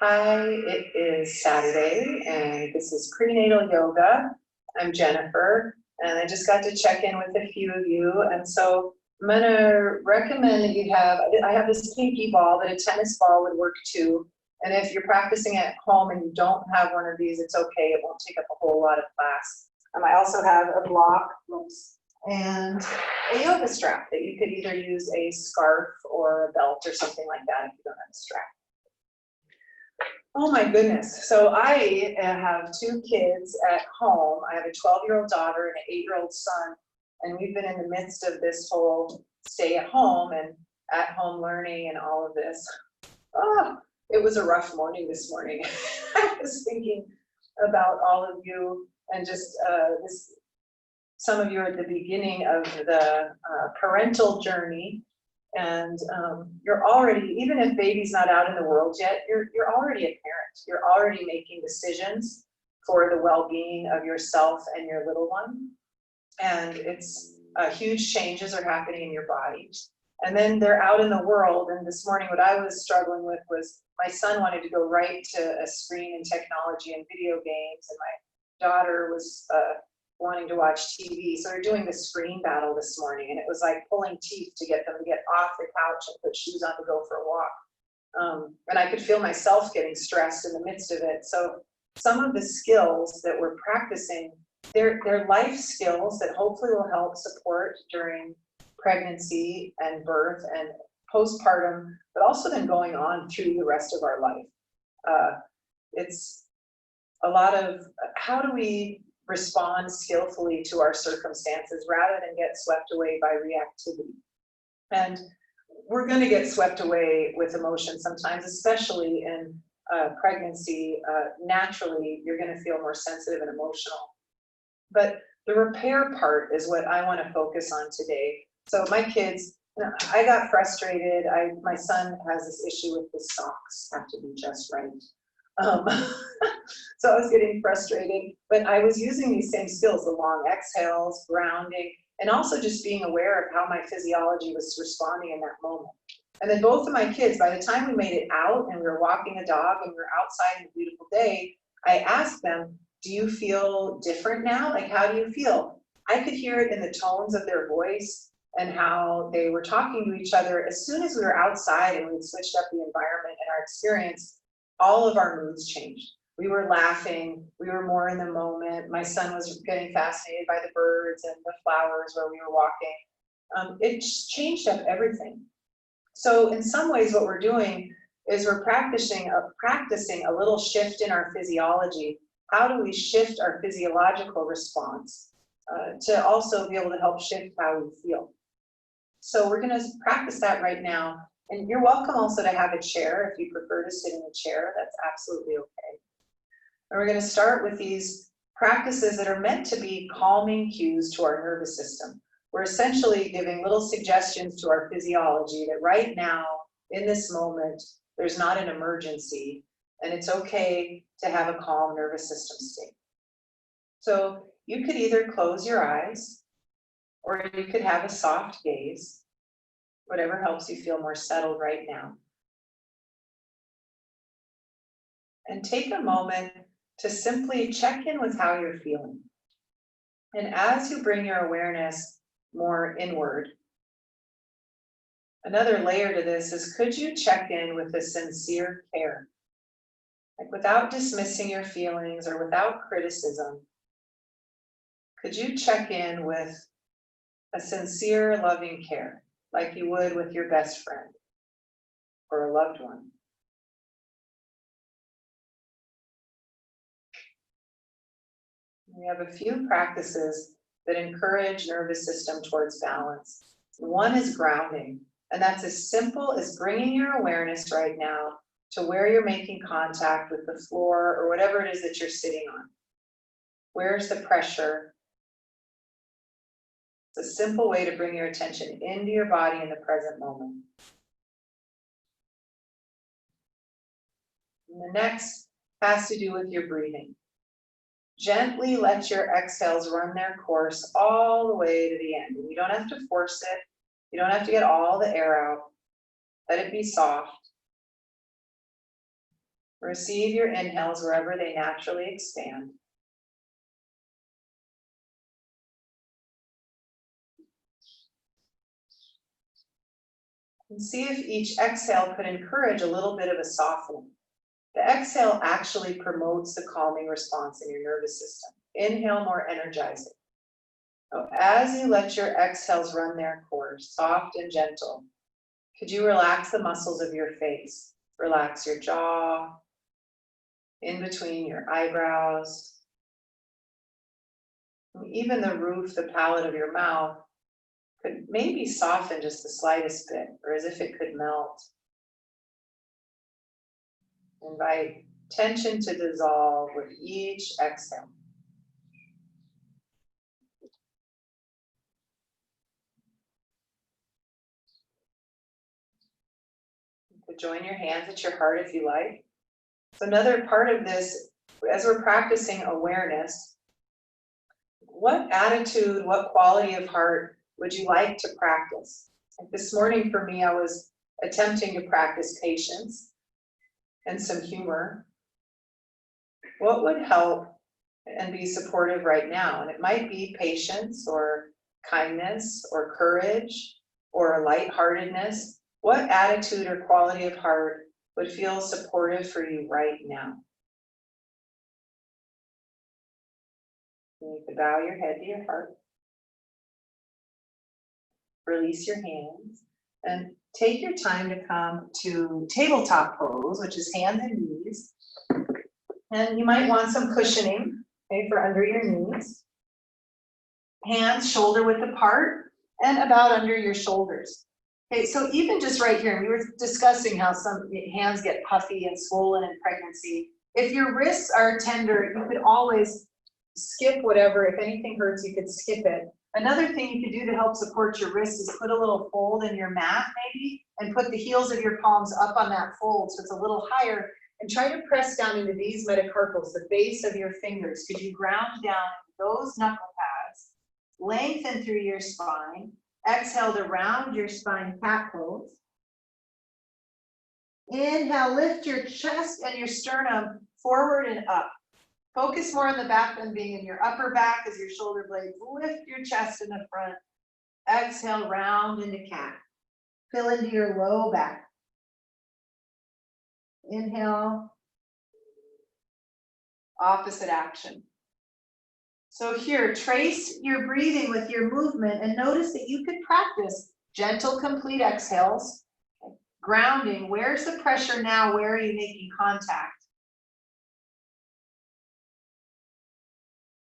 Hi, it is Saturday and this is prenatal yoga. I'm Jennifer and I just got to check in with a few of you. And so I'm going to recommend that I have this pinky ball, but a tennis ball would work too. And if you're practicing at home and you don't have one of these, it's okay. It won't take up a whole lot of class. I also have a block and a yoga strap that you could either use a scarf or a belt or something like that if you don't have a strap. Oh my goodness. So I have two kids at home. I have a 12-year-old daughter and an 8-year-old son. And we've been in the midst of this whole stay at home and at home learning and all of this. Oh, it was a rough morning this morning. I was thinking about all of you and just some of you are at the beginning of the parental journey. And you're already, even if baby's not out in the world yet, you're already a parent. You're already making decisions for the well-being of yourself and your little one. And it's huge changes are happening in your body. And then they're out in the world. And this morning, what I was struggling with was my son wanted to go right to a screen and technology and video games. And my daughter was wanting to watch TV. So they're doing the screen battle this morning, and it was like pulling teeth to get them to get off the couch and put shoes on to go for a walk. And I could feel myself getting stressed in the midst of it. So some of the skills that we're practicing, they're life skills that hopefully will help support during pregnancy and birth and postpartum, but also then going on through the rest of our life. It's a lot of how do we respond skillfully to our circumstances rather than get swept away by reactivity. And we're going to get swept away with emotion sometimes, especially in pregnancy. Naturally, you're going to feel more sensitive and emotional. But the repair part is what I want to focus on today. So my kids, I got frustrated. My son has this issue with the socks have to be just right. So I was getting frustrated, but I was using these same skills, the long exhales, grounding, and also just being aware of how my physiology was responding in that moment. And then both of my kids, by the time we made it out and we were walking a dog and we were outside in a beautiful day, I asked them, do you feel different now? Like, how do you feel? I could hear it in the tones of their voice and how they were talking to each other. As soon as we were outside and we switched up the environment and our experience, all of our moods changed. We were laughing, we were more in the moment. My son was getting fascinated by the birds and the flowers where we were walking. It just changed up everything. So in some ways what we're doing is we're practicing a little shift in our physiology. How do we shift our physiological response to also be able to help shift how we feel? So we're going to practice that right now. And you're welcome also to have a chair if you prefer to sit in a chair. That's absolutely okay. And we're going to start with these practices that are meant to be calming cues to our nervous system. We're essentially giving little suggestions to our physiology that right now, in this moment, there's not an emergency, and it's okay to have a calm nervous system state. So you could either close your eyes, or you could have a soft gaze, whatever helps you feel more settled right now. And take a moment to simply check in with how you're feeling. And as you bring your awareness more inward, another layer to this is, could you check in with a sincere care? Like without dismissing your feelings or without criticism, could you check in with a sincere, loving care, like you would with your best friend or a loved one? We have a few practices that encourage nervous system towards balance. One is grounding, and that's as simple as bringing your awareness right now to where you're making contact with the floor or whatever it is that you're sitting on. Where's the pressure? It's a simple way to bring your attention into your body in the present moment. And the next has to do with your breathing. Gently let your exhales run their course all the way to the end. And you don't have to force it. You don't have to get all the air out. Let it be soft. Receive your inhales wherever they naturally expand. And see if each exhale could encourage a little bit of a softening. The exhale actually promotes the calming response in your nervous system. Inhale, more energizing. So as you let your exhales run their course, soft and gentle, could you relax the muscles of your face? Relax your jaw, in between your eyebrows, even the roof, the palate of your mouth could maybe soften just the slightest bit, or as if it could melt. Invite tension to dissolve with each exhale. You could join your hands at your heart if you like. So another part of this, as we're practicing awareness, what attitude, what quality of heart would you like to practice? Like this morning for me, I was attempting to practice patience and some humor. What would help and be supportive right now? And it might be patience or kindness or courage or lightheartedness. What attitude or quality of heart would feel supportive for you right now? You could bow your head to your heart. Release your hands and take your time to come to tabletop pose, which is hands and knees. And you might want some cushioning, okay, for under your knees. Hands shoulder width apart and about under your shoulders. Okay, so even just right here, we were discussing how some hands get puffy and swollen in pregnancy. If your wrists are tender, you could always skip whatever. If anything hurts, you could skip it. Another thing you could do to help support your wrists is put a little fold in your mat maybe, and put the heels of your palms up on that fold so it's a little higher, and try to press down into these metacarpals, the base of your fingers. Could you ground down those knuckle pads, lengthen through your spine, exhale to round your spine, cat pose. Inhale, lift your chest and your sternum forward and up. Focus more on the back than being in your upper back as your shoulder blades lift your chest in the front. Exhale, round into cat. Fill into your low back. Inhale. Opposite action. So here, trace your breathing with your movement and notice that you could practice gentle, complete exhales. Grounding. Where's the pressure now? Where are you making contact?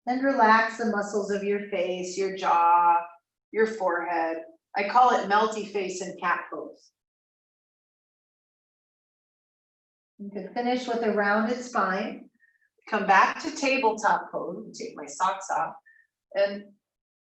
And relax the muscles of your face, your jaw, your forehead. I call it melty face in cat pose. You can finish with a rounded spine. Come back to tabletop pose. Take my socks off. And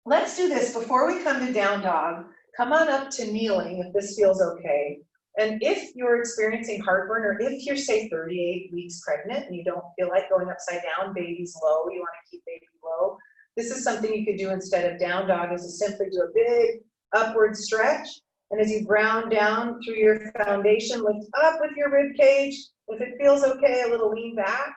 let's do this before we come to down dog. Come on up to kneeling if this feels okay. And if you're experiencing heartburn, or if you're, say, 38 weeks pregnant and you don't feel like going upside down, baby's low, you want to keep baby low, this is something you could do instead of down dog, is to simply do a big upward stretch. And as you ground down through your foundation, lift up with your rib cage. If it feels okay, a little lean back.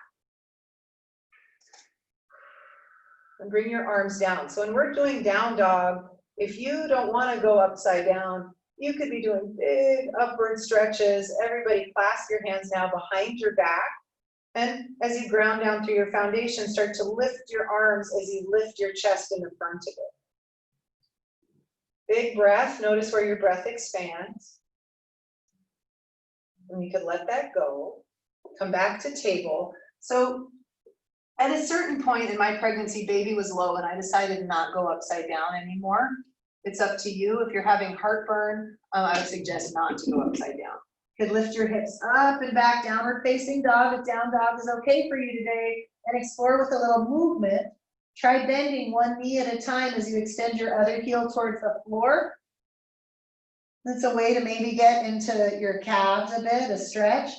And bring your arms down. So when we're doing down dog, if you don't want to go upside down, you could be doing big upward stretches. Everybody clasp your hands now behind your back. And as you ground down through your foundation, start to lift your arms as you lift your chest in the front of it. Big breath. Notice where your breath expands. And you could let that go. Come back to table. So at a certain point in my pregnancy, baby was low and I decided to not go upside down anymore. It's up to you. If you're having heartburn, I would suggest not to go upside down. You could lift your hips up and back, downward facing dog. If down dog is okay for you today, and explore with a little movement. Try bending one knee at a time as you extend your other heel towards the floor. That's a way to maybe get into your calves a bit, a stretch.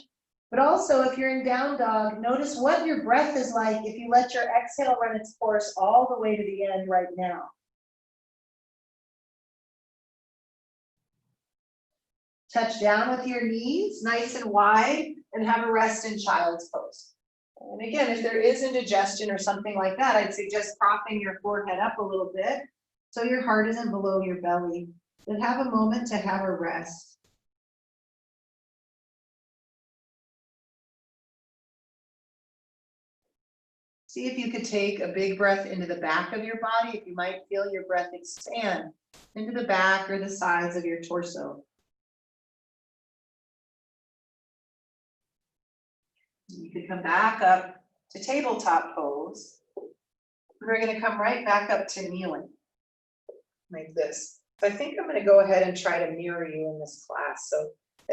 But also, if you're in down dog, notice what your breath is like if you let your exhale run its course all the way to the end right now. Touch down with your knees, nice and wide, and have a rest in child's pose. And again, if there is indigestion or something like that, I'd suggest propping your forehead up a little bit so your heart isn't below your belly. Then have a moment to have a rest. See if you could take a big breath into the back of your body, if you might feel your breath expand into the back or the sides of your torso. You could come back up to tabletop pose. We're going to come right back up to kneeling, like this. So I think I'm going to go ahead and try to mirror you in this class. So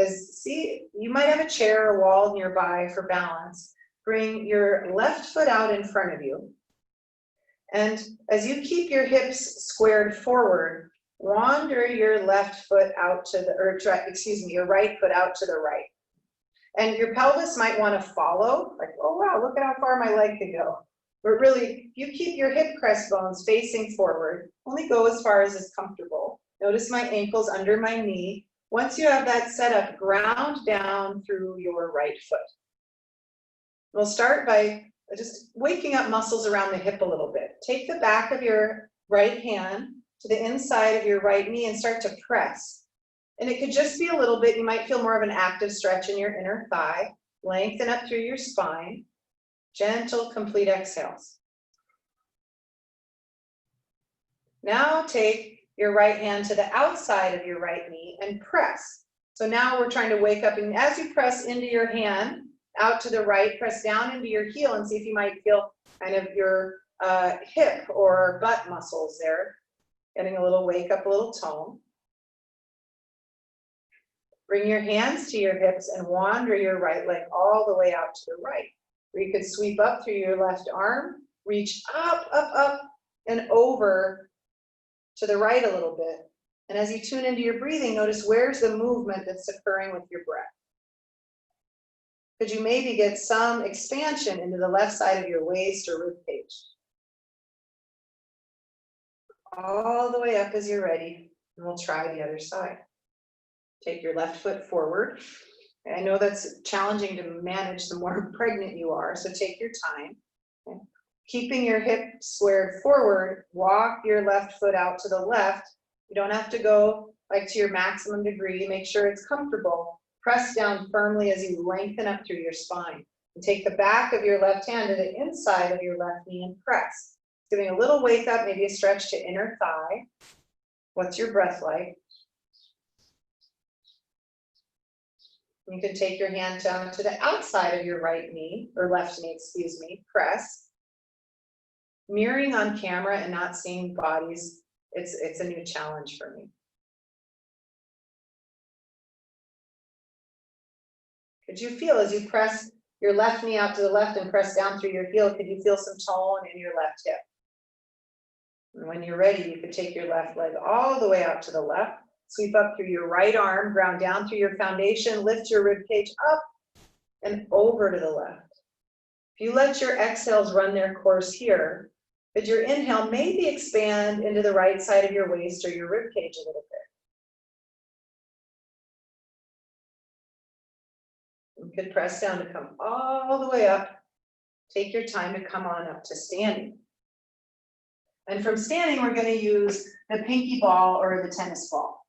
see, you might have a chair or wall nearby for balance. Bring your left foot out in front of you. And as you keep your hips squared forward, wander your left foot out to the, your right foot out to the right. And your pelvis might want to follow, like, oh wow, look at how far my leg could go. But really, you keep your hip crest bones facing forward, only go as far as is comfortable. Notice my ankles under my knee. Once you have that set up, ground down through your right foot. We'll start by just waking up muscles around the hip a little bit. Take the back of your right hand to the inside of your right knee and start to press. And it could just be a little bit. You might feel more of an active stretch in your inner thigh. Lengthen up through your spine. Gentle, complete exhales. Now take your right hand to the outside of your right knee and press. So now we're trying to wake up, and as you press into your hand, out to the right, press down into your heel and see if you might feel kind of your hip or butt muscles there. Getting a little wake up, a little tone. Bring your hands to your hips and wander your right leg all the way out to the right. Or you could sweep up through your left arm, reach up, up, up, and over to the right a little bit. And as you tune into your breathing, notice where's the movement that's occurring with your breath. Could you maybe get some expansion into the left side of your waist or rib cage? All the way up as you're ready, and we'll try the other side. Take your left foot forward. I know that's challenging to manage the more pregnant you are, so take your time. Okay. Keeping your hip squared forward, walk your left foot out to the left. You don't have to go like to your maximum degree. Make sure it's comfortable. Press down firmly as you lengthen up through your spine. And take the back of your left hand to the inside of your left knee and press. Giving a little wake up, maybe a stretch to inner thigh. What's your breath like? You can take your hand down to the outside of your right knee, or left knee, excuse me, press. Mirroring on camera and not seeing bodies, it's a new challenge for me. Could you feel as you press your left knee out to the left and press down through your heel, could you feel some tone in your left hip? And when you're ready, you could take your left leg all the way out to the left, sweep up through your right arm, ground down through your foundation, lift your rib cage up and over to the left. If you let your exhales run their course here, could your inhale maybe expand into the right side of your waist or your rib cage a little bit? You could press down to come all the way up. Take your time to come on up to standing. And from standing, we're going to use the pinky ball or the tennis ball.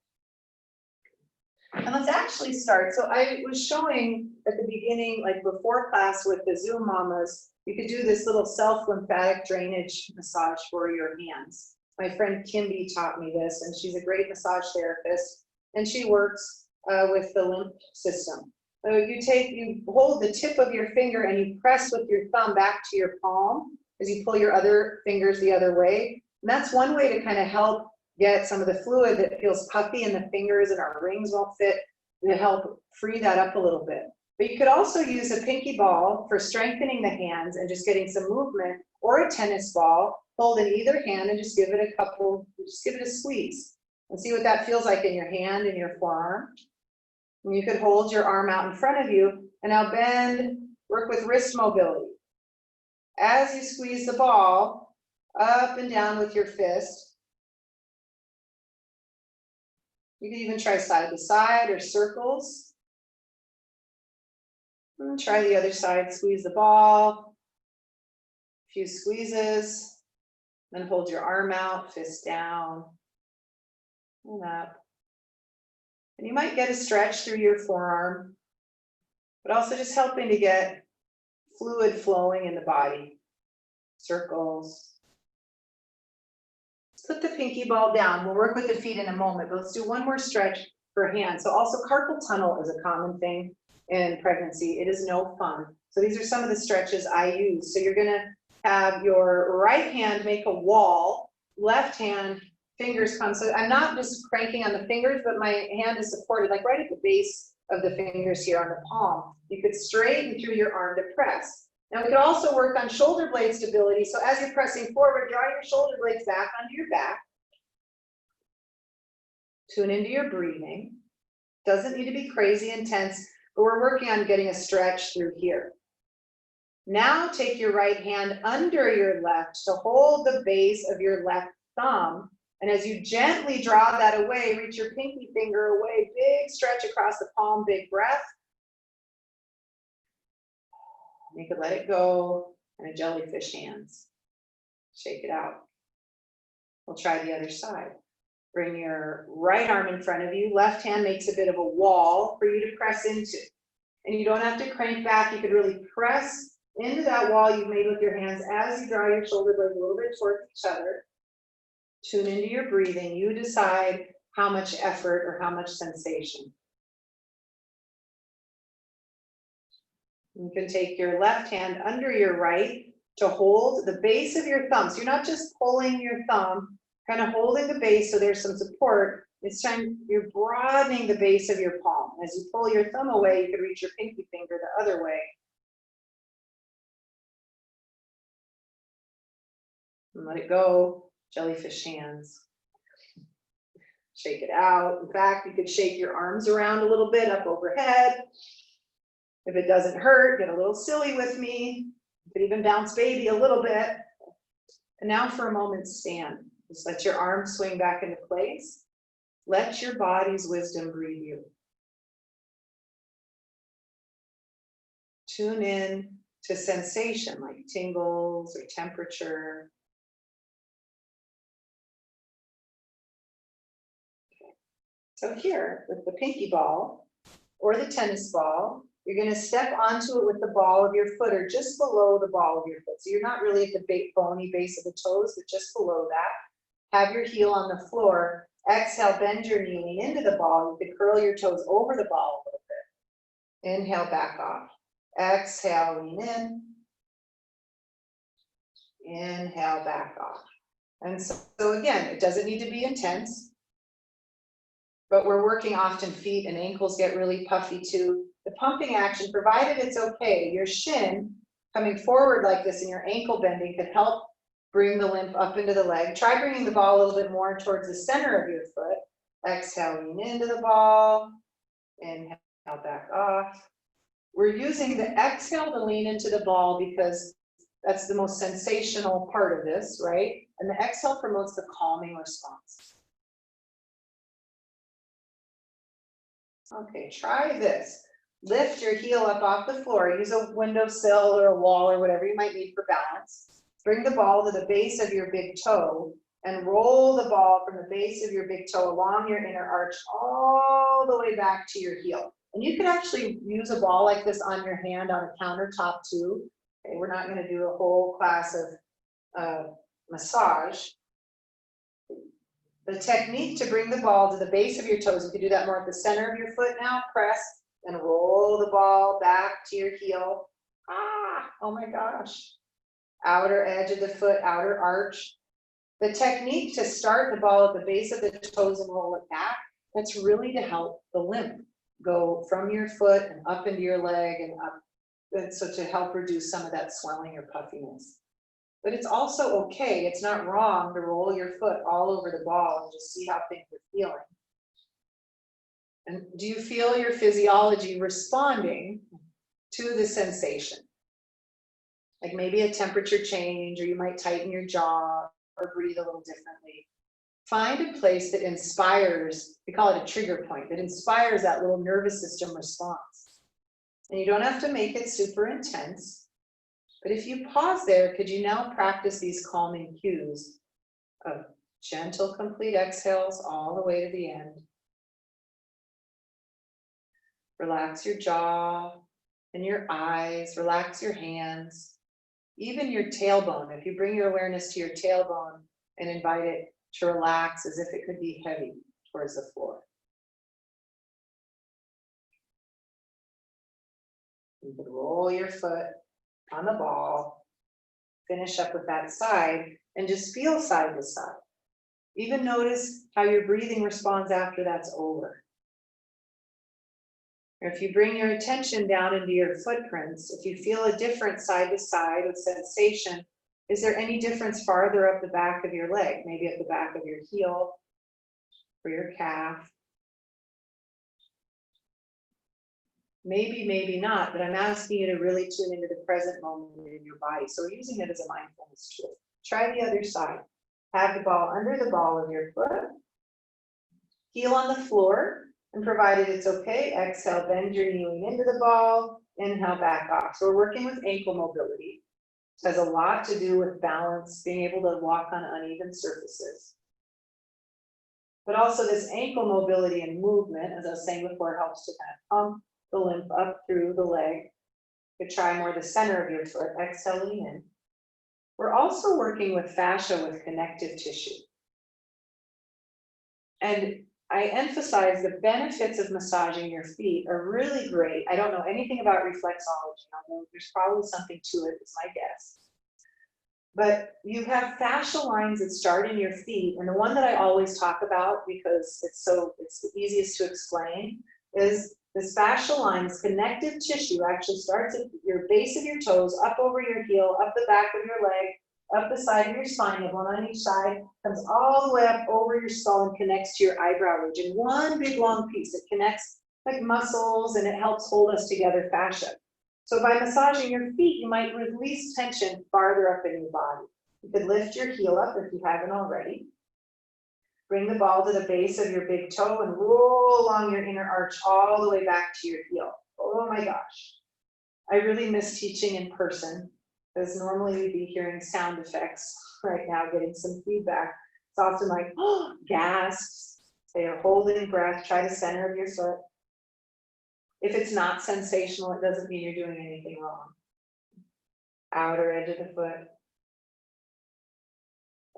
And let's actually start. So I was showing at the beginning, like before class with the Zoom mamas, you could do this little self-lymphatic drainage massage for your hands. My friend Kimby taught me this, and she's a great massage therapist, and she works with the lymph system. So you hold the tip of your finger and you press with your thumb back to your palm as you pull your other fingers the other way. And that's one way to kind of help get some of the fluid that feels puffy in the fingers and our rings won't fit, to help free that up a little bit. But you could also use a pinky ball for strengthening the hands and just getting some movement, or a tennis ball, hold in either hand and just give it a squeeze and see what that feels like in your hand and your forearm. And you could hold your arm out in front of you and now bend, work with wrist mobility. As you squeeze the ball up and down with your fist, You can even try side to side or circles. And try the other side, squeeze the ball. A few squeezes. Then hold your arm out, fist down, and up. And you might get a stretch through your forearm, but also just helping to get fluid flowing in the body. Circles. Let's put the pinky ball down. We'll work with the feet in a moment, but let's do one more stretch for hands. So also carpal tunnel is a common thing in pregnancy. It is no fun. So these are some of the stretches I use. So you're gonna have your right hand make a wall, left hand, fingers come. So I'm not just cranking on the fingers, but my hand is supported like right at the base of the fingers here on the palm. You could straighten through your arm to press. Now we could also work on shoulder blade stability. So as you're pressing forward, draw your shoulder blades back onto your back. Tune into your breathing. Doesn't need to be crazy intense, but we're working on getting a stretch through here. Now take your right hand under your left to hold the base of your left thumb. And as you gently draw that away, reach your pinky finger away, big stretch across the palm, big breath. You could let it go, and a jellyfish hands. Shake it out. We'll try the other side. Bring your right arm in front of you. Left hand makes a bit of a wall for you to press into. And you don't have to crank back. You could really press into that wall you've made with your hands as you draw your shoulder blades a little bit towards each other. Tune into your breathing. You decide how much effort or how much sensation. You can take your left hand under your right to hold the base of your thumb. So you're not just pulling your thumb, kind of holding the base so there's some support. It's time you're broadening the base of your palm. As you pull your thumb away, you can reach your pinky finger the other way. And let it go, jellyfish hands. Shake it out. In fact, you could shake your arms around a little bit up overhead. If it doesn't hurt, get a little silly with me. You could even bounce baby a little bit. And now for a moment, stand. Just let your arms swing back into place. Let your body's wisdom breathe you. Tune in to sensation like tingles or temperature. Okay. So here, with the pinky ball or the tennis ball, you're going to step onto it with the ball of your foot or just below the ball of your foot. So you're not really at the bony base of the toes, but just below that. Have your heel on the floor. Exhale, bend your knee, lean into the ball. You could curl your toes over the ball a little bit. Inhale, back off. Exhale, lean in. Inhale, back off. And so again, it doesn't need to be intense, but we're working often feet and ankles get really puffy too. The pumping action, provided it's okay, your shin coming forward like this and your ankle bending could help bring the lymph up into the leg. Try bringing the ball a little bit more towards the center of your foot. Exhale, lean into the ball. Inhale, back off. We're using the exhale to lean into the ball because that's the most sensational part of this, right? And the exhale promotes the calming response. Okay, try this. Lift your heel up off the floor. Use a windowsill or a wall or whatever you might need for balance. Bring the ball to the base of your big toe and roll the ball from the base of your big toe along your inner arch all the way back to your heel. And you can actually use a ball like this on your hand on a countertop too. Okay, we're not going to do a whole class of massage. The technique to bring the ball to the base of your toes, you can do that more at the center of your foot now. Press and roll the ball back to your heel. Ah, oh my gosh. Outer edge of the foot, outer arch. The technique to start the ball at the base of the toes and roll it back, that's really to help the lymph go from your foot and up into your leg and up. And so to help reduce some of that swelling or puffiness. But it's also okay, it's not wrong to roll your foot all over the ball and just see how things are feeling. And do you feel your physiology responding to the sensation? Like maybe a temperature change, or you might tighten your jaw or breathe a little differently. find a place that inspires, we call it a trigger point, that inspires that little nervous system response. And you don't have to make it super intense, but if you pause there, could you now practice these calming cues of gentle, complete exhales all the way to the end. Relax your jaw and your eyes, relax your hands, even your tailbone. If you bring your awareness to your tailbone and invite it to relax as if it could be heavy towards the floor. You could roll your foot on the ball, finish up with that side, and just feel side to side. Even notice how your breathing responds after that's over. Or if you bring your attention down into your footprints, if you feel a difference side to side with sensation, is there any difference farther up the back of your leg? Maybe at the back of your heel or your calf. Maybe, maybe not, but I'm asking you to really tune into the present moment in your body. So we're using it as a mindfulness tool. Try the other side. Have the ball under the ball of your foot. Heel on the floor. And provided it's okay, exhale, bend your kneeling into the ball, inhale, back off. So we're working with ankle mobility. It has a lot to do with balance, being able to walk on uneven surfaces. But also this ankle mobility and movement, as I was saying before, helps to kind of pump the lymph up through the leg. You could try more the center of your foot, exhale, lean in. We're also working with fascia with connective tissue. And I emphasize the benefits of massaging your feet are really great. I don't know anything about reflexology. I know there's probably something to it, is my guess. But you have fascia lines that start in your feet, and the one that I always talk about because it's the easiest to explain is this fascia line, this connective tissue actually starts at your base of your toes, up over your heel, up the back of your leg, up the side of your spine, you have one on each side, comes all the way up over your skull and connects to your eyebrow ridge in one big long piece. It connects like muscles and it helps hold us together, fascia. So by massaging your feet, you might release tension farther up in your body. You could lift your heel up if you haven't already. Bring the ball to the base of your big toe and roll along your inner arch all the way back to your heel. Oh my gosh. I really miss teaching in person, because normally we'd be hearing sound effects right now, getting some feedback. It's often like, oh, gasps. They are holding breath. Try the center of your foot. If it's not sensational, it doesn't mean you're doing anything wrong. Outer edge of the foot.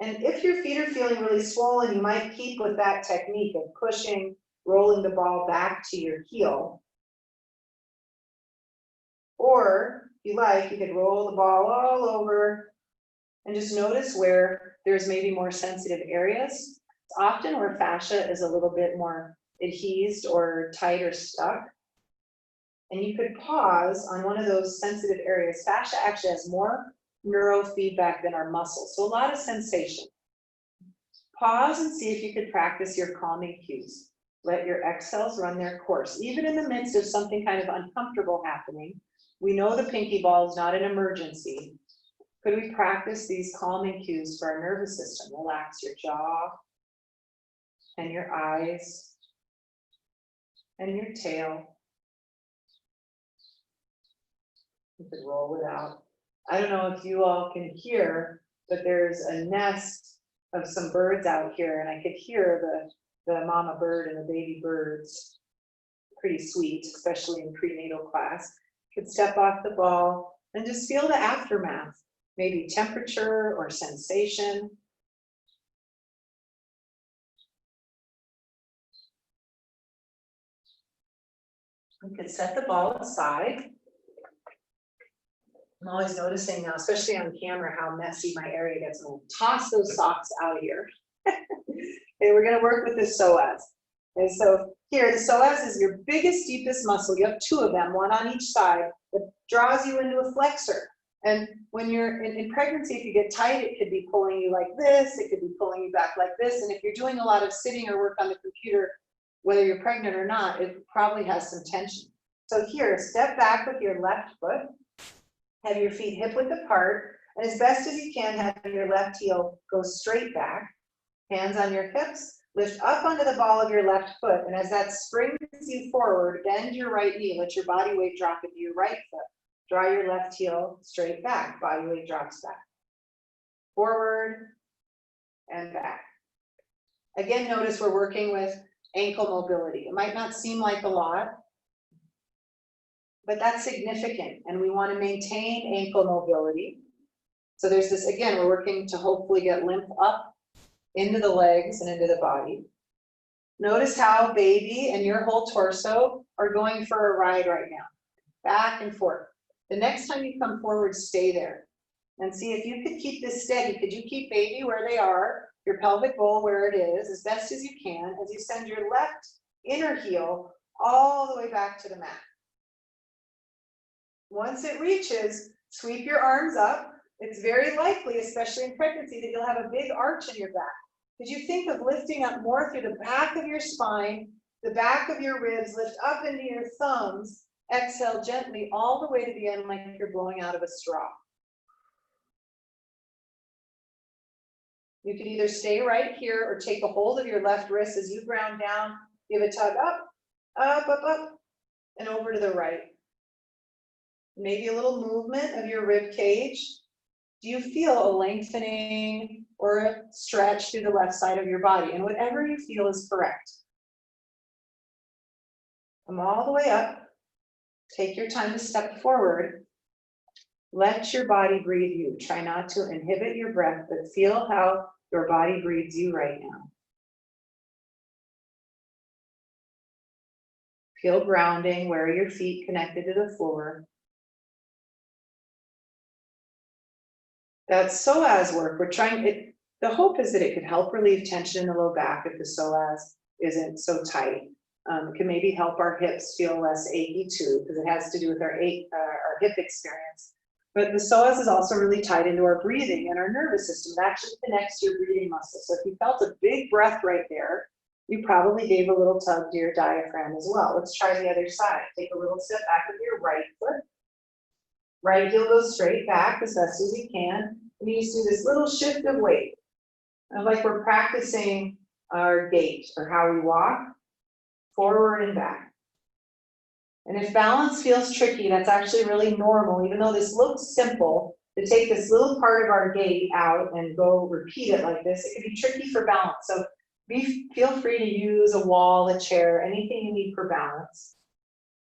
And if your feet are feeling really swollen, you might keep with that technique of pushing, rolling the ball back to your heel. Or if you like, you could roll the ball all over and just notice where there's maybe more sensitive areas. It's often where fascia is a little bit more adhesed or tight or stuck. And you could pause on one of those sensitive areas. Fascia actually has more neurofeedback than our muscles, so a lot of sensation. Pause and see if you could practice your calming cues. Let your exhales run their course. Even in the midst of something kind of uncomfortable happening, we know the pinky ball is not an emergency. Could we practice these calming cues for our nervous system? Relax your jaw and your eyes and your tail. You could roll it out. I don't know if you all can hear, but there's a nest of some birds out here, and I could hear the mama bird and the baby birds. Pretty sweet, especially in prenatal class. You could step off the ball and just feel the aftermath, maybe temperature or sensation. You could set the ball aside. I'm always noticing now, especially on camera, how messy my area gets. I'm going to toss those socks out of here. Okay, we're going to work with the psoas. And so here, the psoas is your biggest, deepest muscle. You have two of them, one on each side, that draws you into a flexor. And when you're in pregnancy, if you get tight, it could be pulling you like this. It could be pulling you back like this. And if you're doing a lot of sitting or work on the computer, whether you're pregnant or not, it probably has some tension. So here, step back with your left foot. Have your feet hip width apart, and as best as you can, have your left heel go straight back. Hands on your hips, lift up onto the ball of your left foot, and as that springs you forward, bend your right knee, let your body weight drop into your right foot. Draw your left heel straight back, body weight drops back. Forward and back. Again, notice we're working with ankle mobility. It might not seem like a lot, but that's significant, and we want to maintain ankle mobility. So there's this, again, we're working to hopefully get lymph up into the legs and into the body. Notice how baby and your whole torso are going for a ride right now, back and forth. The next time you come forward, stay there and see if you could keep this steady. Could you keep baby where they are, your pelvic bowl where it is, as best as you can, as you send your left inner heel all the way back to the mat. Once it reaches, sweep your arms up. It's very likely, especially in pregnancy, that you'll have a big arch in your back. Could you think of lifting up more through the back of your spine, the back of your ribs, lift up into your thumbs, exhale gently all the way to the end like you're blowing out of a straw. You can either stay right here or take a hold of your left wrist as you ground down, give a tug up, up, up, up, and over to the right. Maybe a little movement of your rib cage. Do you feel a lengthening or a stretch through the left side of your body? And whatever you feel is correct. Come all the way up. Take your time to step forward. Let your body breathe you. Try not to inhibit your breath, but feel how your body breathes you right now. Feel grounding, where are your feet connected to the floor. That psoas work, the hope is that it could help relieve tension in the low back if the psoas isn't so tight. It can maybe help our hips feel less achy too, because it has to do with our hip experience. But the psoas is also really tied into our breathing and our nervous system. It actually connects to your breathing muscles. So if you felt a big breath right there, you probably gave a little tug to your diaphragm as well. Let's try the other side. Take a little step back with your right foot. Right heel goes straight back as best as you can. And you just do this little shift of weight. And like we're practicing our gait or how we walk, forward and back. And if balance feels tricky, that's actually really normal. Even though this looks simple, to take this little part of our gait out and go repeat it like this, it can be tricky for balance. So feel free to use a wall, a chair, anything you need for balance.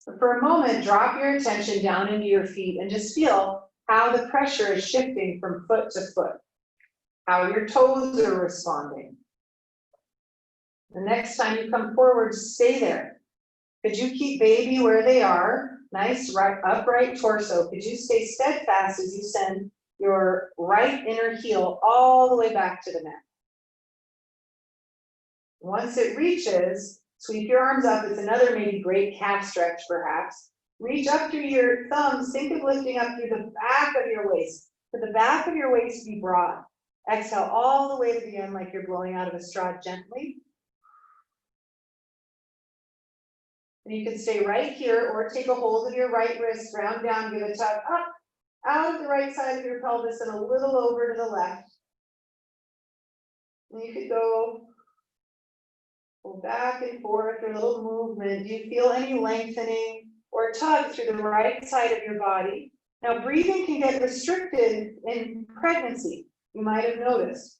But for a moment, drop your attention down into your feet and just feel how the pressure is shifting from foot to foot, how your toes are responding. The next time you come forward, stay there. Could you keep baby where they are? Nice right, upright torso. Could you stay steadfast as you send your right inner heel all the way back to the mat? Once it reaches, sweep your arms up. It's another maybe great calf stretch perhaps. Reach up through your thumbs. Think of lifting up through the back of your waist. For the back of your waist to be broad. Exhale all the way to the end like you're blowing out of a straw gently. And you can stay right here or take a hold of your right wrist, ground down, give a tug up, out of the right side of your pelvis and a little over to the left. And you could go back and forth, a little movement. Do you feel any lengthening or tug through the right side of your body? Now, breathing can get restricted in pregnancy, you might have noticed.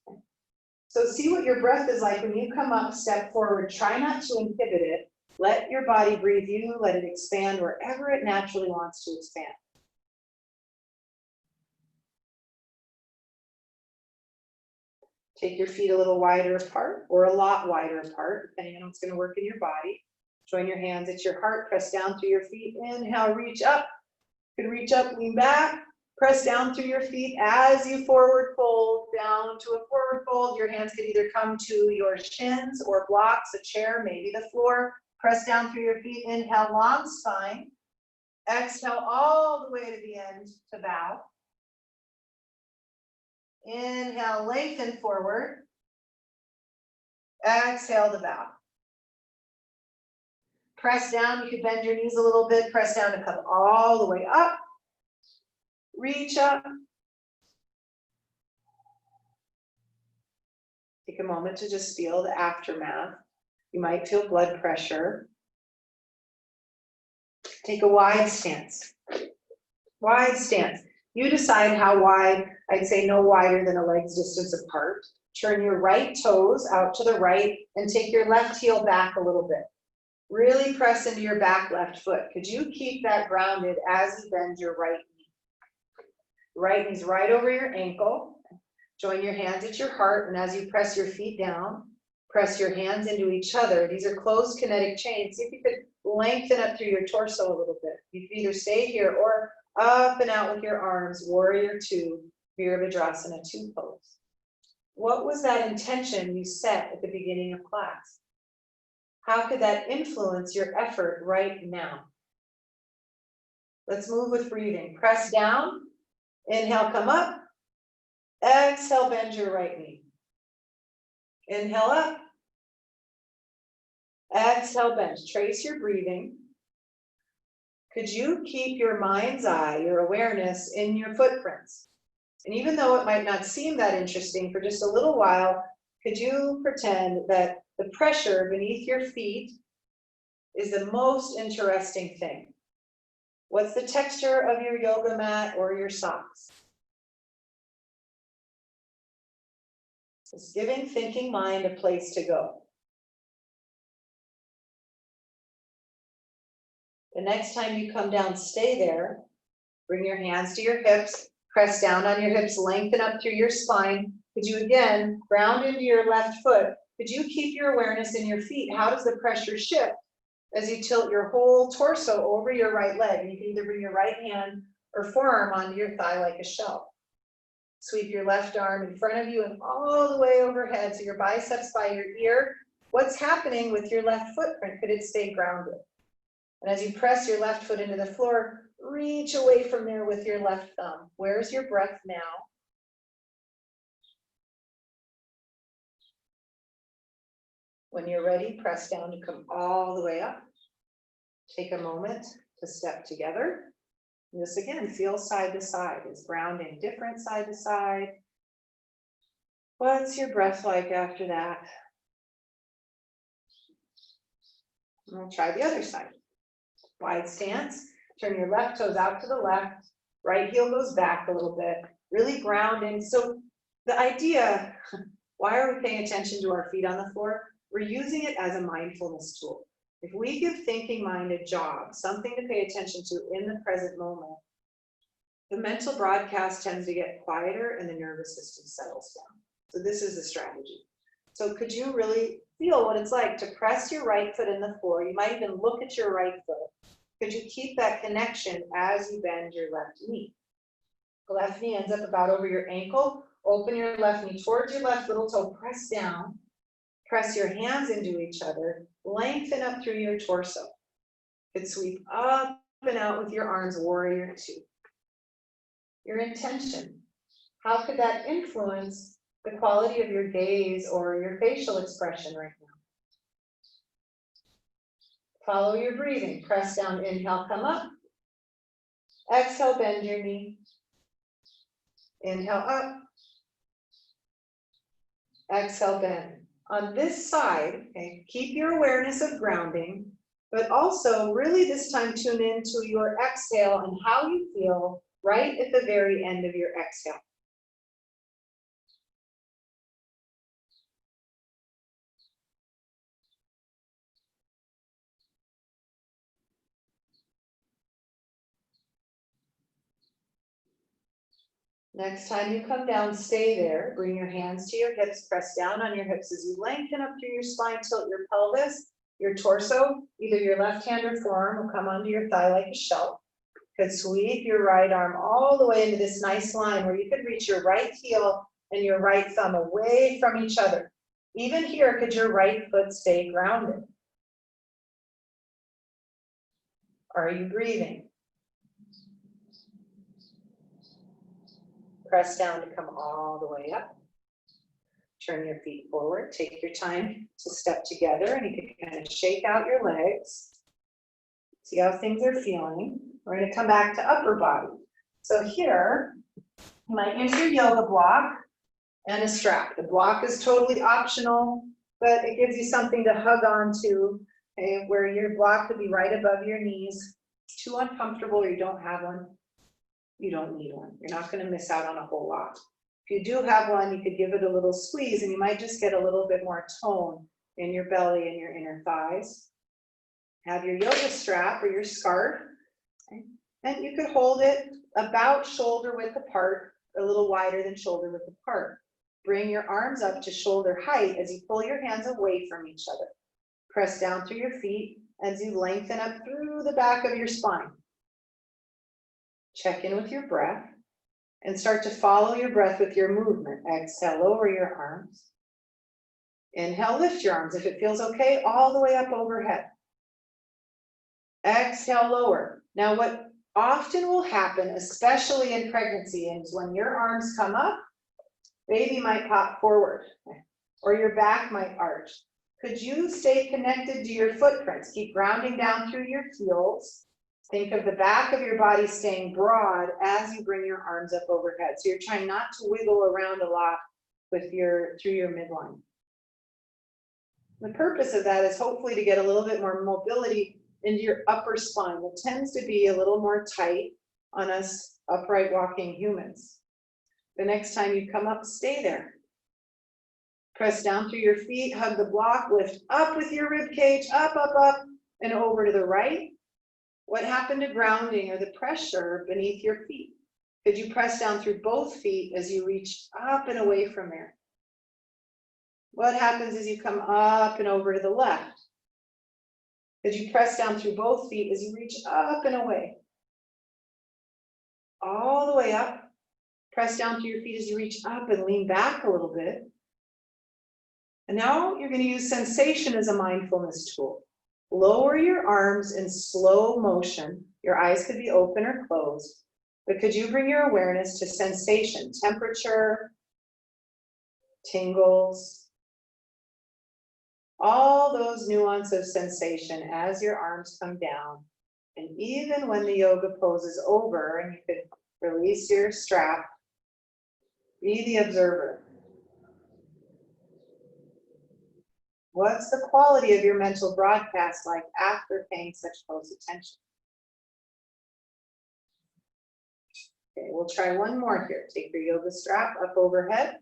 So see what your breath is like when you come up, step forward. Try not to inhibit it. Let your body breathe you, let it expand wherever it naturally wants to expand. Take your feet a little wider apart or a lot wider apart, depending on what's going to work in your body. Join your hands at your heart, press down through your feet. Inhale, reach up. You can reach up, lean back, press down through your feet as you forward fold, down to a forward fold. Your hands can either come to your shins or blocks, a chair, maybe the floor. Press down through your feet, inhale, long spine. Exhale all the way to the end to bow. Inhale, lengthen forward. Exhale to bow. Press down, you can bend your knees a little bit. Press down to come all the way up. Reach up. Take a moment to just feel the aftermath. You might feel blood pressure. Take a wide stance. Wide stance. You decide how wide. I'd say no wider than a leg's distance apart. Turn your right toes out to the right and take your left heel back a little bit. Really press into your back left foot. Could you keep that grounded as you bend your right knee? Right knee's right over your ankle. Join your hands at your heart, and as you press your feet down, press your hands into each other. These are closed kinetic chains. See if you could lengthen up through your torso a little bit. You can either stay here or up and out with your arms, warrior two, Virabhadrasana 2 pose. What was that intention you set at the beginning of class? How could that influence your effort right now? Let's move with breathing. Press down, inhale, come up. Exhale, bend your right knee. Inhale up. Exhale, bend. Trace your breathing. Could you keep your mind's eye, your awareness in your footprints? And even though it might not seem that interesting for just a little while, could you pretend that the pressure beneath your feet is the most interesting thing? What's the texture of your yoga mat or your socks? Just giving thinking mind a place to go. The next time you come down, stay there. Bring your hands to your hips. Press down on your hips, lengthen up through your spine. Could you again ground into your left foot? Could you keep your awareness in your feet? How does the pressure shift as you tilt your whole torso over your right leg? And you can either bring your right hand or forearm onto your thigh like a shell. Sweep your left arm in front of you and all the way overhead, so your biceps by your ear. What's happening with your left footprint? Could it stay grounded? And as you press your left foot into the floor, reach away from there with your left thumb. Where's your breath now? When you're ready, press down to come all the way up. Take a moment to step together. And this again, feel side to side. Is grounding different side to side? What's your breath like after that? And we'll try the other side. Wide stance. Turn your left toes out to the left. Right heel goes back a little bit. Really grounding. So the idea, why are we paying attention to our feet on the floor? We're using it as a mindfulness tool. If we give thinking mind a job, something to pay attention to in the present moment, the mental broadcast tends to get quieter and the nervous system settles down. So this is the strategy. So could you really feel what it's like to press your right foot in the floor? You might even look at your right foot. Could you keep that connection as you bend your left knee? The left knee ends up about over your ankle. Open your left knee towards your left little toe. Press down. Press your hands into each other. Lengthen up through your torso. Could sweep up and out with your arms, warrior two. Your intention. How could that influence the quality of your gaze or your facial expression right now? Follow your breathing. Press down, inhale, come up. Exhale, bend your knee. Inhale up. Exhale, bend. On this side, okay, keep your awareness of grounding, but also really this time tune into your exhale and how you feel right at the very end of your exhale. Next time you come down, stay there. Bring your hands to your hips, press down on your hips as you lengthen up through your spine, tilt your pelvis, your torso, either your left hand or forearm will come onto your thigh like a shell. Could sweep your right arm all the way into this nice line where you could reach your right heel and your right thumb away from each other. Even here, could your right foot stay grounded? Are you breathing? Press down to come all the way up. Turn your feet forward. Take your time to step together, and you can kind of shake out your legs. See how things are feeling. We're going to come back to upper body. So here, you might use your yoga block. and a strap. The block is totally optional, but it gives you something to hug on to, okay, where your block could be right above your knees. It's too uncomfortable or you don't have one, you don't need one. You're not going to miss out on a whole lot. If you do have one, you could give it a little squeeze and you might just get a little bit more tone in your belly and your inner thighs. Have your yoga strap or your scarf, okay? And you could hold it about shoulder width apart, a little wider than shoulder width apart. Bring your arms up to shoulder height as you pull your hands away from each other. Press down through your feet as you lengthen up through the back of your spine. Check in with your breath and start to follow your breath with your movement. Exhale, lower your arms. Inhale, lift your arms. If it feels okay, all the way up overhead. Exhale, lower. Now, what often will happen, especially in pregnancy, is when your arms come up, baby might pop forward, or your back might arch. Could you stay connected to your footprints? Keep grounding down through your heels. Think of the back of your body staying broad as you bring your arms up overhead. So you're trying not to wiggle around a lot with through your midline. The purpose of that is hopefully to get a little bit more mobility into your upper spine. That tends to be a little more tight on us upright walking humans. The next time you come up, stay there. Press down through your feet, hug the block, lift up with your rib cage, up, up, up, and over to the right. What happened to grounding or the pressure beneath your feet? Could you press down through both feet as you reach up and away from there? What happens as you come up and over to the left? Could you press down through both feet as you reach up and away? All the way up. Press down through your feet as you reach up and lean back a little bit. And now you're going to use sensation as a mindfulness tool. Lower your arms in slow motion. Your eyes could be open or closed. But could you bring your awareness to sensation, temperature, tingles, all those nuances of sensation as your arms come down. And even when the yoga pose is over and you could release your strap, be the observer. What's the quality of your mental broadcast like after paying such close attention? Okay, we'll try one more here. Take your yoga strap up overhead,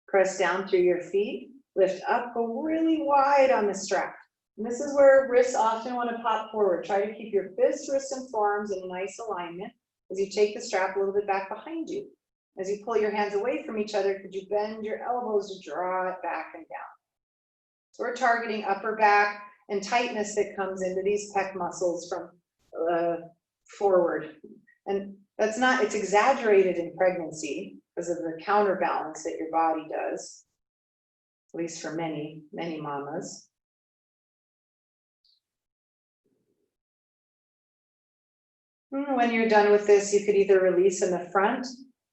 press down through your feet, lift up, go really wide on the strap. And this is where wrists often want to pop forward. Try to keep your fists, wrists, and forearms in a nice alignment as you take the strap a little bit back behind you. As you pull your hands away from each other, could you bend your elbows to draw it back and down? So we're targeting upper back and tightness that comes into these pec muscles from forward. And that's not, it's exaggerated in pregnancy because of the counterbalance that your body does, at least for many, many mamas. When you're done with this, you could either release in the front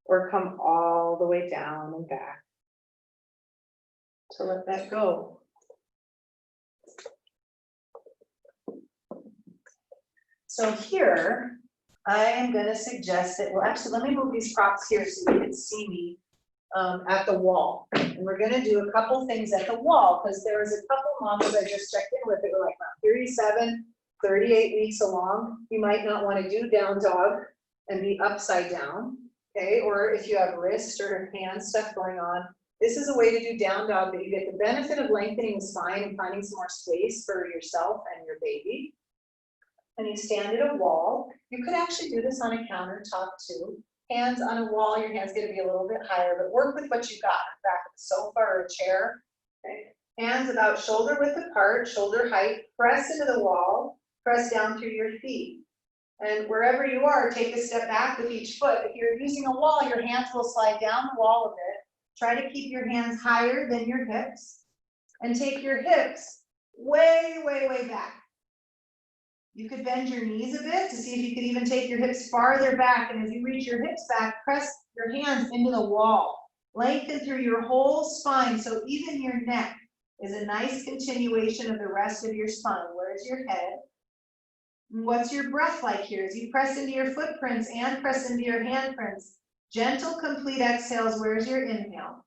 or come all the way down and back to let that go. So here, I am going to suggest that, well, actually, let me move these props here so you can see me at the wall. And we're going to do a couple things at the wall because there was a couple mamas I just checked in with that were like 37, 38 weeks along. You might not want to do down dog and be upside down, okay? Or if you have wrist or hand stuff going on, this is a way to do down dog that you get the benefit of lengthening the spine and finding some more space for yourself and your baby. And you stand at a wall. You could actually do this on a countertop too. Hands on a wall, your hand's gonna be a little bit higher, but work with what you got, back of the sofa or a chair. Okay. Hands about shoulder width apart, shoulder height, press into the wall, press down through your feet. And wherever you are, take a step back with each foot. If you're using a wall, your hands will slide down the wall a bit. Try to keep your hands higher than your hips and take your hips way, way, way back. You could bend your knees a bit to see if you could even take your hips farther back. And as you reach your hips back, press your hands into the wall. Lengthen through your whole spine so even your neck is a nice continuation of the rest of your spine. Where's your head? What's your breath like here? As you press into your footprints and press into your handprints. Gentle, complete exhales. Where's your inhale?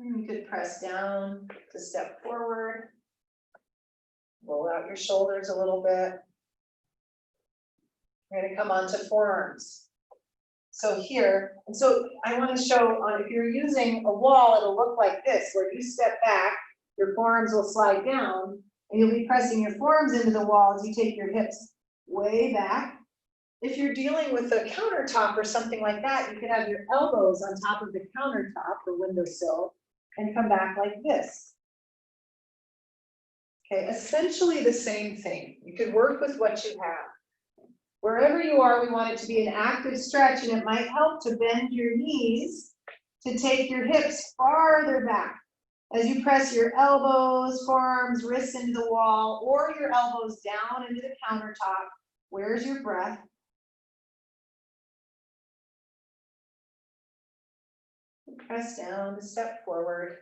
You could press down to step forward. Roll out your shoulders a little bit. We're going to come onto forearms. So here, and so I want to show if you're using a wall, it'll look like this, where you step back, your forearms will slide down, and you'll be pressing your forearms into the wall as you take your hips way back. If you're dealing with a countertop or something like that, you could have your elbows on top of the countertop or windowsill and come back like this. Okay, essentially the same thing. You could work with what you have. Wherever you are, we want it to be an active stretch, and it might help to bend your knees to take your hips farther back. As you press your elbows, forearms, wrists into the wall, or your elbows down into the countertop, where's your breath? Press down to step forward.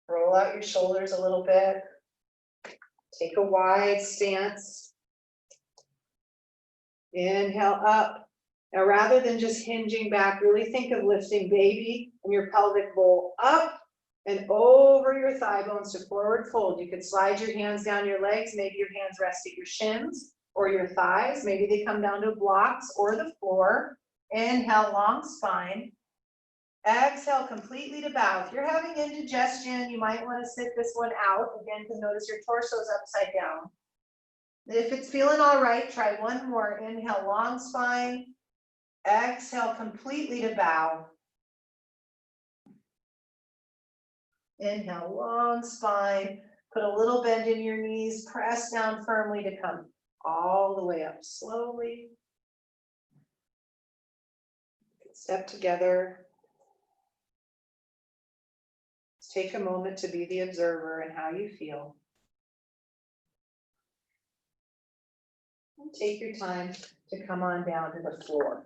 Roll out your shoulders a little bit. Take a wide stance. Inhale up. Now, rather than just hinging back, really think of lifting baby and your pelvic bowl up and over your thigh bones to forward fold. You could slide your hands down your legs. Maybe your hands rest at your shins or your thighs. Maybe they come down to blocks or the floor. Inhale, long spine. Exhale, completely to bow. If you're having indigestion, you might want to sit this one out. Again, because notice your torso is upside down. If it's feeling all right, try one more. Inhale, long spine. Exhale, completely to bow. Inhale, long spine. Put a little bend in your knees. Press down firmly to come all the way up slowly. Step together. Let's take a moment to be the observer and how you feel. And take your time to come on down to the floor.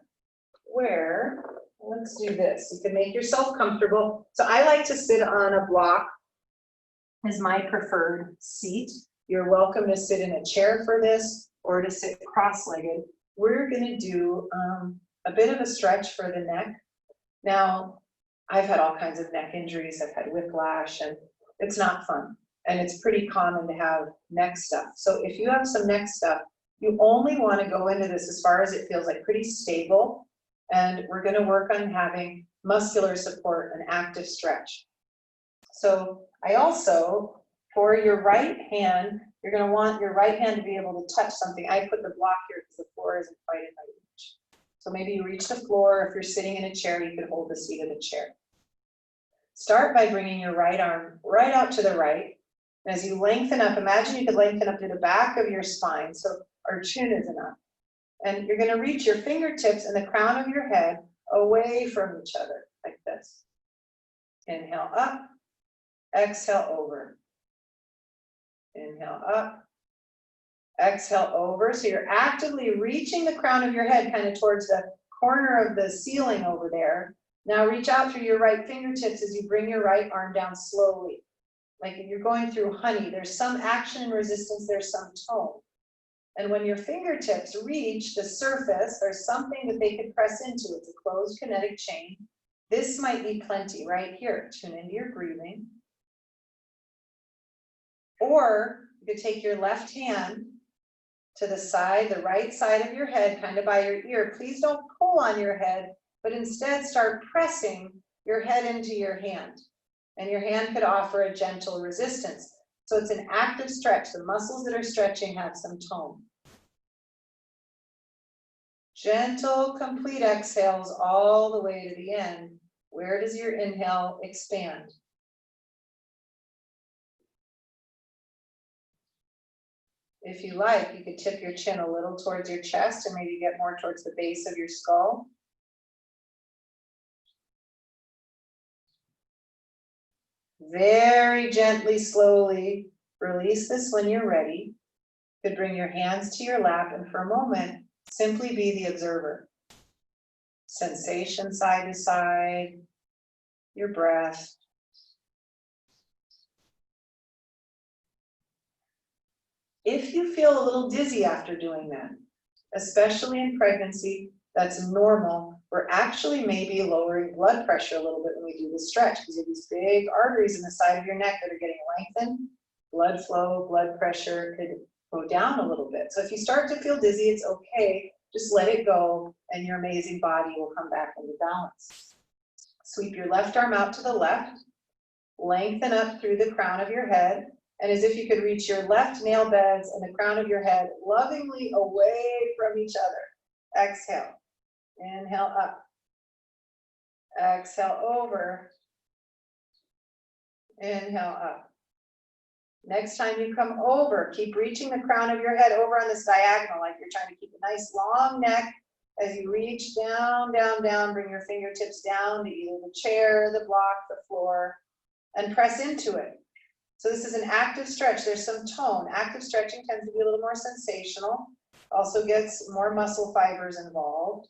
Let's do this. You can make yourself comfortable. So I like to sit on a block as my preferred seat. You're welcome to sit in a chair for this or to sit cross-legged. We're going to do a bit of a stretch for the neck. Now, I've had all kinds of neck injuries. I've had whiplash, and it's not fun. And it's pretty common to have neck stuff. So if you have some neck stuff, you only want to go into this as far as it feels like pretty stable. And we're going to work on having muscular support and active stretch. So I also, for your right hand, you're going to want your right hand to be able to touch something. I put the block here because the floor isn't quite in my reach. So maybe you reach the floor. If you're sitting in a chair, you could hold the seat of the chair. Start by bringing your right arm right out to the right. And as you lengthen up, imagine you could lengthen up to the back of your spine. So our chin is enough. And you're going to reach your fingertips and the crown of your head away from each other like this. Inhale up, exhale over. Inhale up, exhale over. So you're actively reaching the crown of your head kind of towards the corner of the ceiling over there. Now reach out through your right fingertips as you bring your right arm down slowly. Like if you're going through honey, there's some action and resistance, there's some tone. And when your fingertips reach the surface, there's something that they could press into. It's a closed kinetic chain. This might be plenty right here. Tune into your breathing. Or you could take your left hand to the side, the right side of your head, kind of by your ear. Please don't pull on your head, but instead start pressing your head into your hand. And your hand could offer a gentle resistance. So it's an active stretch. The muscles that are stretching have some tone. Gentle, complete exhales all the way to the end. Where does your inhale expand? If you like, you could tip your chin a little towards your chest and maybe get more towards the base of your skull. Very gently, slowly release this when you're ready. You could bring your hands to your lap and for a moment, simply be the observer. Sensation side to side, your breath. If you feel a little dizzy after doing that, especially in pregnancy, that's normal. We're actually maybe lowering blood pressure a little bit when we do this stretch, because you have these big arteries in the side of your neck that are getting lengthened. Blood flow, blood pressure could go down a little bit. So if you start to feel dizzy, it's okay. Just let it go, and your amazing body will come back into balance. Sweep your left arm out to the left, lengthen up through the crown of your head, and as if you could reach your left nail beds and the crown of your head lovingly away from each other. Exhale. Inhale up. Exhale over. Inhale up. Next time you come over, keep reaching the crown of your head over on this diagonal, like you're trying to keep a nice long neck. As you reach down, down, down, bring your fingertips down to either the chair, the block, the floor, and press into it. So this is an active stretch. There's some tone. Active stretching tends to be a little more sensational. Also gets more muscle fibers involved.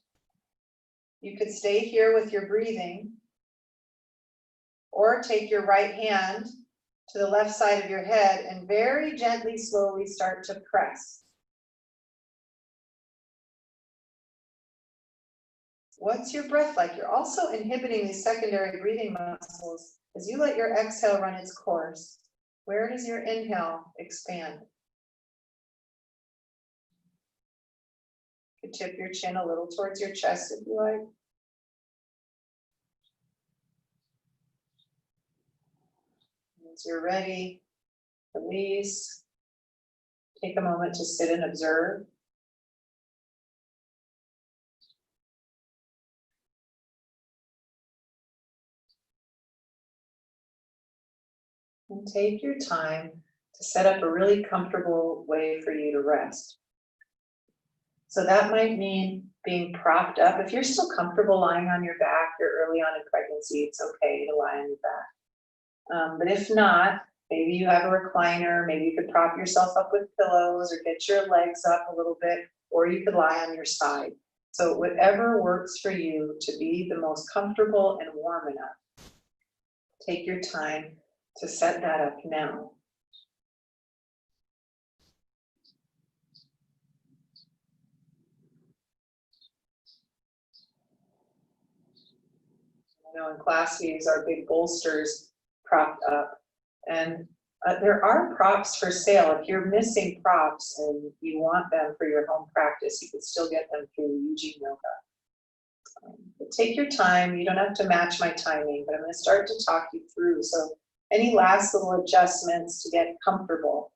You could stay here with your breathing, or take your right hand to the left side of your head and very gently, slowly start to press. What's your breath like? You're also inhibiting these secondary breathing muscles as you let your exhale run its course. Where does your inhale expand? You could tip your chin a little towards your chest if you like. Once you're ready, release. Take a moment to sit and observe. And take your time to set up a really comfortable way for you to rest. So that might mean being propped up. If you're still comfortable lying on your back, you're early on in pregnancy, it's okay to lie on your back. But if not, maybe you have a recliner, maybe you could prop yourself up with pillows or get your legs up a little bit, or you could lie on your side. So whatever works for you to be the most comfortable and warm enough. Take your time to set that up now. I know in class we use our big bolsters propped up, and there are props for sale. If you're missing props and you want them for your home practice, you can still get them through Eugene Yoga. But take your time. You don't have to match my timing, but I'm going to start to talk you through. So any last little adjustments to get comfortable.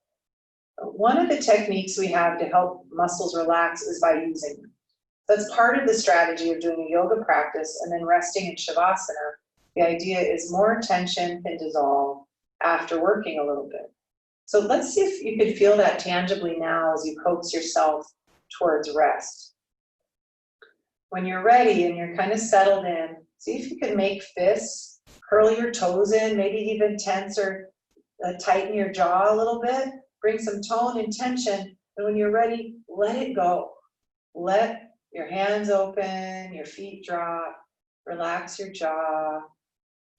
One of the techniques we have to help muscles relax is by using them. That's part of the strategy of doing a yoga practice and then resting in Shavasana. The idea is more tension can dissolve after working a little bit. So let's see if you could feel that tangibly now as you coax yourself towards rest. When you're ready and you're kind of settled in, see if you can make fists, curl your toes in, maybe even tense or tighten your jaw a little bit, bring some tone and tension, and when you're ready, let it go. Let your hands open, your feet drop, relax your jaw,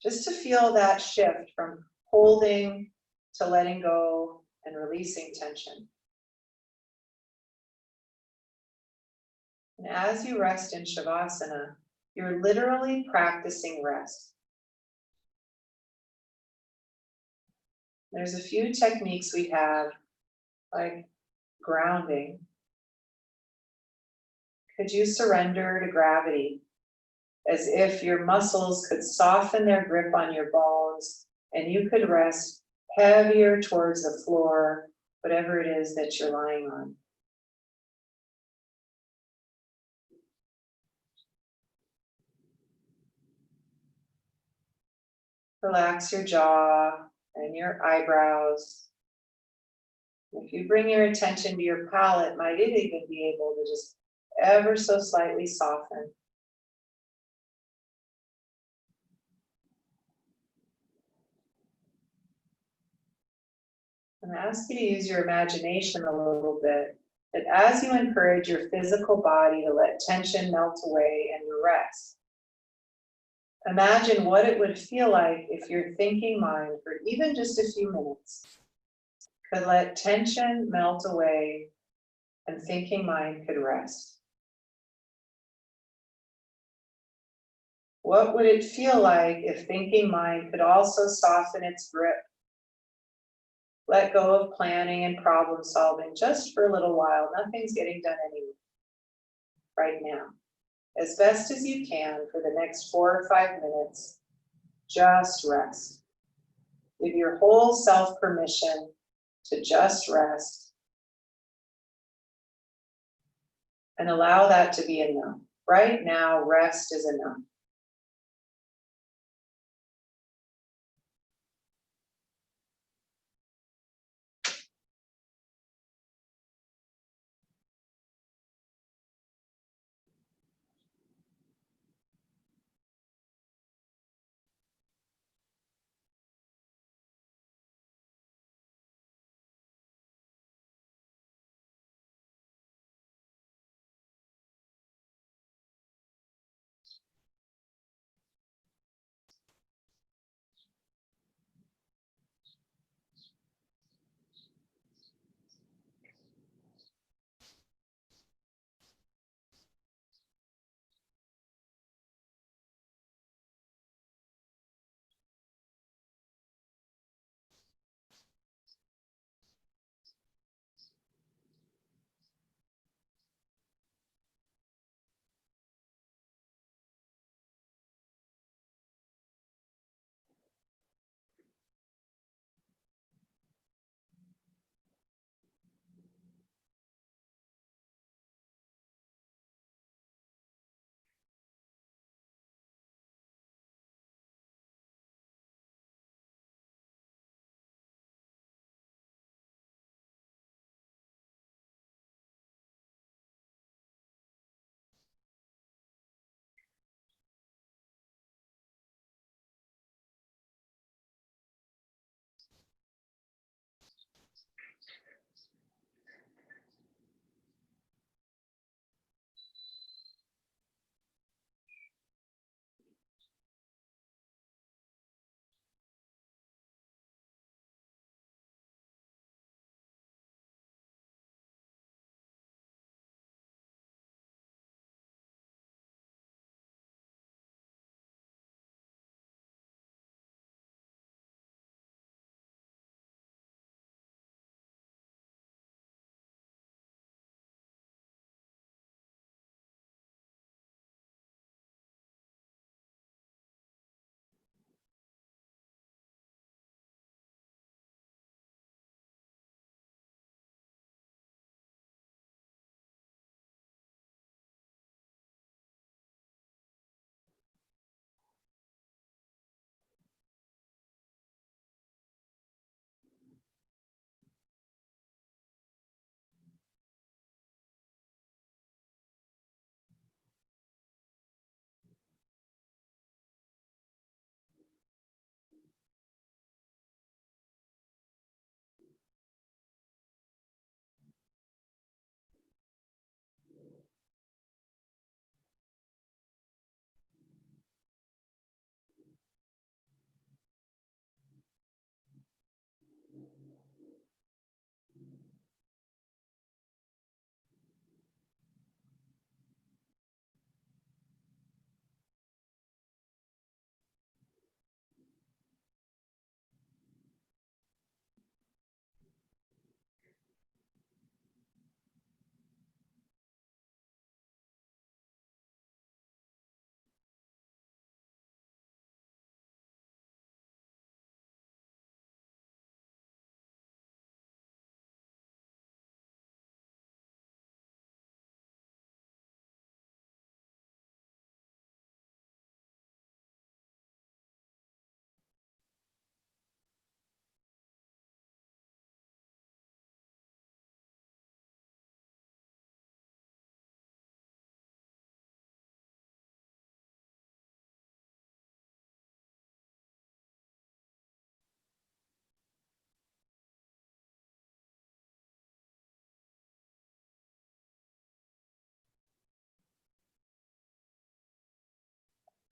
just to feel that shift from holding to letting go and releasing tension. And as you rest in Shavasana, you're literally practicing rest. There's a few techniques we have, like grounding. Could you surrender to gravity, as if your muscles could soften their grip on your bones and you could rest heavier towards the floor, whatever it is that you're lying on. Relax your jaw and your eyebrows. If you bring your attention to your palate, might it even be able to just ever so slightly soften. I'm asking you to use your imagination a little bit, that as you encourage your physical body to let tension melt away and you rest, imagine what it would feel like if your thinking mind, for even just a few minutes, could let tension melt away and thinking mind could rest. What would it feel like if thinking mind could also soften its grip? Let go of planning and problem solving just for a little while. Nothing's getting done anyway, right now. As best as you can for the next 4 or 5 minutes, just rest. Give your whole self permission to just rest and allow that to be enough. Right now, rest is enough.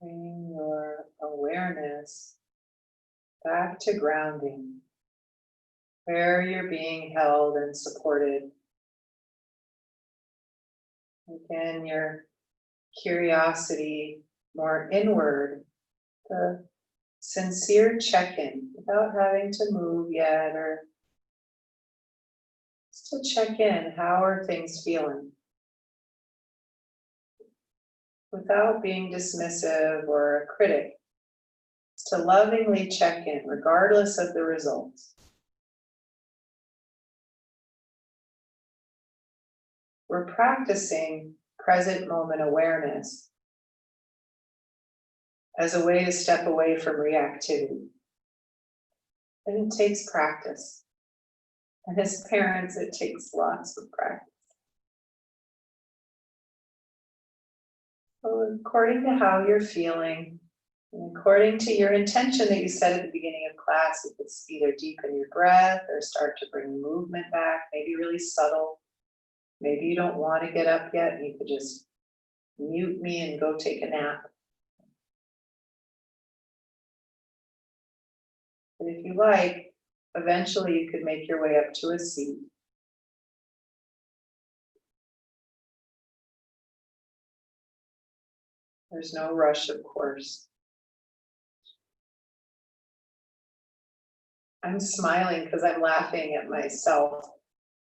Bring your awareness back to grounding, where you're being held and supported. Again, your curiosity more inward, the sincere check-in without having to move yet, or just to check in, how are things feeling? Without being dismissive or a critic, to lovingly check in regardless of the results. We're practicing present moment awareness as a way to step away from reactivity. And it takes practice. And as parents, it takes lots of practice. So according to how you're feeling, and according to your intention that you set at the beginning of class, you could either deepen your breath or start to bring movement back, maybe really subtle. Maybe you don't want to get up yet, and you could just mute me and go take a nap. And if you like, eventually you could make your way up to a seat. There's no rush, of course. I'm smiling because I'm laughing at myself.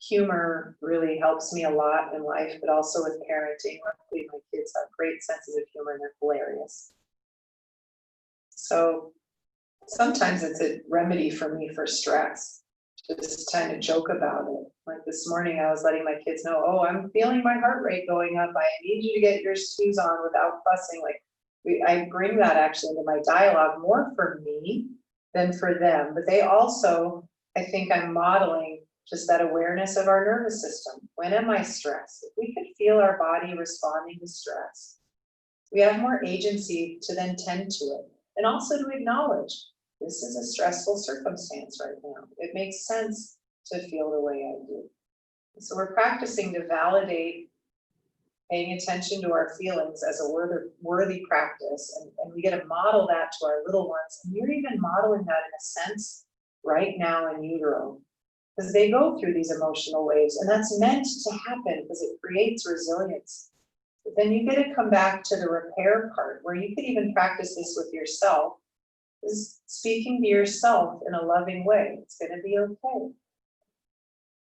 Humor really helps me a lot in life, but also with parenting. Luckily, my kids have great senses of humor and they're hilarious. So sometimes it's a remedy for me for stress, just kind of joke about it. Like this morning, I was letting my kids know, oh, I'm feeling my heart rate going up. I need you to get your shoes on without fussing. Like I bring that actually into my dialogue more for me than for them. But they also, I think I'm modeling just that awareness of our nervous system. When am I stressed? If we could feel our body responding to stress, we have more agency to then tend to it. And also to acknowledge, this is a stressful circumstance right now. It makes sense to feel the way I do. So we're practicing to validate paying attention to our feelings as a worthy practice. And we get to model that to our little ones. And you're even modeling that in a sense right now in utero, because they go through these emotional waves, and that's meant to happen because it creates resilience. But then you get to come back to the repair part, where you could even practice this with yourself, is speaking to yourself in a loving way. It's going to be okay.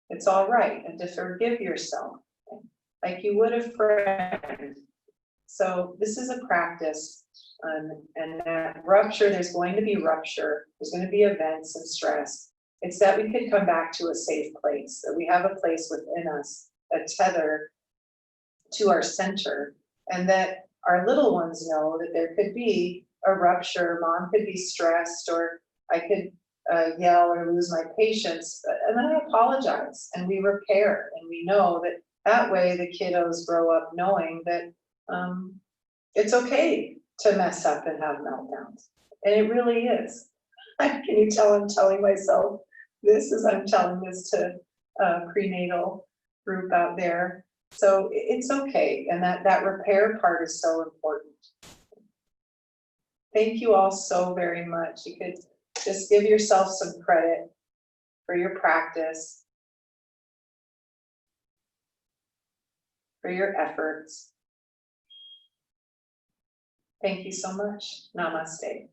It's all right. And to forgive yourself like you would a friend. So this is a practice, and that rupture, there's going to be rupture. There's going to be events and stress. It's that we could come back to a safe place, that we have a place within us, a tether to our center, and that our little ones know that there could be a rupture. Mom could be stressed, or I could yell or lose my patience, and then I apologize, and we repair, and we know that that way the kiddos grow up knowing that it's okay to mess up and have meltdowns, and it really is. Can you tell I'm telling myself this as I'm telling this to a prenatal group out there? So it's okay, and that repair part is so important. Thank you all so very much. You could just give yourself some credit for your practice, for your efforts. Thank you so much. Namaste.